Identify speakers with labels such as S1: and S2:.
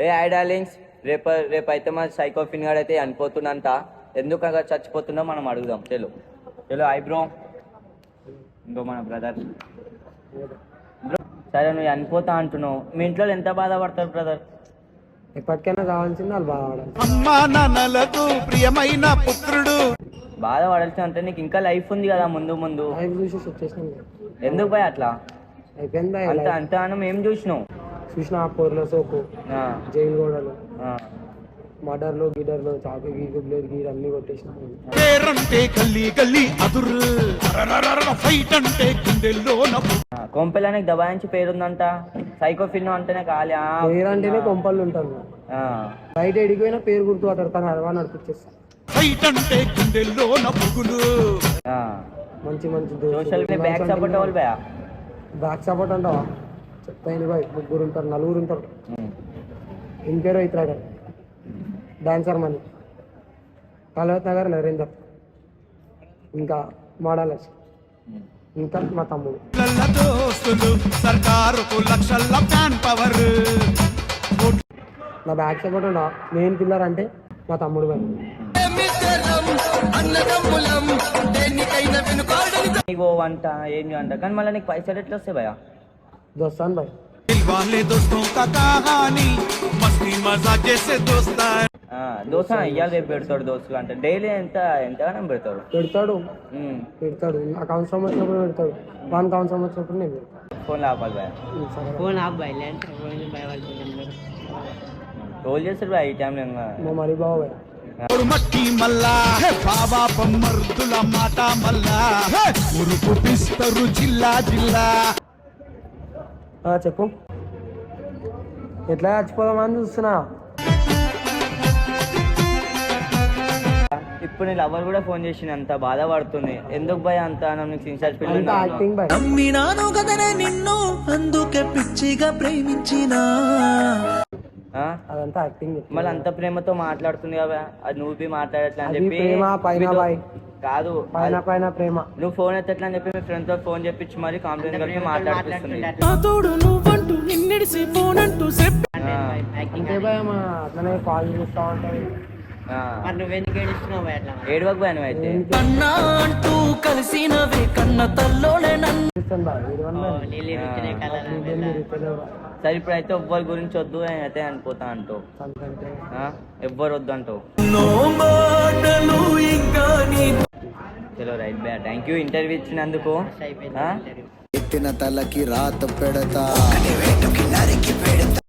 S1: A I darlings, రేపైతే మా సైకోఫిన్ గాడు అయితే చనిపోతుందంట. ఎందుకు అక్కడ చచ్చిపోతుందో మనం అడుగుదాం. చలో చలో ఐ బ్రో, ఇంకో మన బ్రదర్ బ్రో. సరే, నువ్వు చనిపోతా అంటున్నావు, మీ ఇంట్లో ఎంత బాధపడతారు బ్రదర్?
S2: ఎప్పటికైనా కావాల్సింది వాళ్ళు బాధపడాలి.
S3: అమ్మా నాన్నలకు ప్రియమైన పుత్రుడు.
S1: బాధపడాల్సిన అంటే నీకు ఇంకా లైఫ్ ఉంది కదా ముందు ముందు.
S2: లైఫ్ చూసి వచ్చేసినాం.
S1: ఎందుకు భయ అట్లా?
S2: అయిపోయింది భయ్.
S1: అంత అంత అనం ఏం చూసినావు?
S2: చూసిన పోర్ల సోపు,
S1: ఆ,
S2: జైలు గోడలు,
S1: ఆ.
S2: మర్డర్లు గిడర్లు, చాకు గీకు బ్లేడ్ గీరు అన్ని కొట్టేసినాం.
S3: పేరంటే గల్లీ గల్లీ అదురు, ఫైట్ అంటే గుండెల్లో
S1: కొంపెలానికి దబాయించి పేరుందంట. సైకోఫిన్ అంటేనే ఖాళీ.
S2: పేరంటేనే కొంపలు ఉంటారు. బయట ఎడిపోయినా పేరు గుర్తు పట్టారు, కానీ హల్వా నడిపించేస్తారు.
S3: ఫైట్ అంటే గుండెల్లో పురుగులు.
S2: మంచి మంచి
S1: సోషల్ మీడియా బ్యాక్ సపోర్ట్ అవ్వాలి భయ.
S2: బ్యాక్ సపోర్ట్ అంటావా? చెప్తాను బాయ్, ముగ్గురు ఉంటారు, నలుగురు ఉంటారు. ఇంకేరో ఇతరాడు డాన్సర్ మని, కలవత్ నగర్ నరేందర్, ఇంకా మోడలర్స్, ఇంకా మా తమ్ముడు.
S3: దోస్తులు సర్కారుకు లక్షల ఫ్యాన్ పవర్.
S2: నా బ్యాక్ సపోర్ట్ ఉండవా? మెయిన్ పిల్లర్ అంటే మా తమ్ముడు బాయ్.
S1: నీకు వంట ఏం అంట, కానీ మళ్ళీ నీకు పైసలు ఎట్లా వస్తాయి భయ?
S2: దోస్తాను బాయ్.
S1: దోశ ఇయ్యాలి రేపు పెడతాడు దోస్తులు అంటే. డైలీ ఎంతగానో పెడతాడు.
S2: పెడతాడు నాకు అవసరం వచ్చినప్పుడు పెడతాడు, వానికి అవసరం వచ్చినప్పుడు నేను పెడతాను.
S1: ఫోన్ ఆపాలి భయ.
S2: ఫోన్
S1: రోల్ చేస్తారు భయ ఈ టైంలో.
S2: మా మరి బాబు బాయ్.
S3: మట్టి మల్లా బాబా బొమ్మర్దుల మాట మల్లా ఉరుకు పిస్తరు జిల్లా జిల్లా.
S2: చెప్పు, ఎట్లా చచ్చిపోదామని చూస్తున్నా.
S1: ఇప్పుడు నేను లవర్ కూడా ఫోన్ చేసిన, అంత బాధపడుతుంది. ఎందుకు భయ అంత నీకు సిన్సియర్ ఫీల్?
S2: అంతా యాక్టింగ్ బాయ్.
S4: నమ్మినాను కదనే నిన్ను, అందుకే పిచ్చిగా ప్రేమించినా.
S2: అదంతా యాక్టింగ్.
S1: మళ్ళీ అంత ప్రేమతో మాట్లాడుతుంది కదా, అది నువ్వు మాట్లాడట్లే అని
S2: అది
S1: చెప్పి.
S2: ప్రేమ పైన బాయ్.
S1: కాదు,
S2: పైన పైన ప్రేమ.
S1: నువ్వు ఫోన్ ఎత్తట్లా అని చెప్పి మీ ఫ్రెండ్ తో ఫోన్ చెప్పించి మరి కాంప్లైంట్ కలిపి మాట్లాడుతుంది.
S2: అంతే బాయ్, మా అట్లనే కాల్ చేస్తా ఉంటాయి.
S1: ఏడువకు భయ నువ్వు అయితే.
S4: కన్నా అంటూ కలిసినవే కన్న తల్లోనే నన్ను.
S2: చూస్తాను బాయ్,
S1: సరే ఇప్పుడు అయితే ఎవ్వరి గురించి వద్దు, అయితే అనిపోతా అంటావు. ఎవ్వరు వద్దు అంటావు. చలో right by, thank you interview ఇచ్చినందుకు.
S5: ఎత్తిన తలకి రాత పెడతా.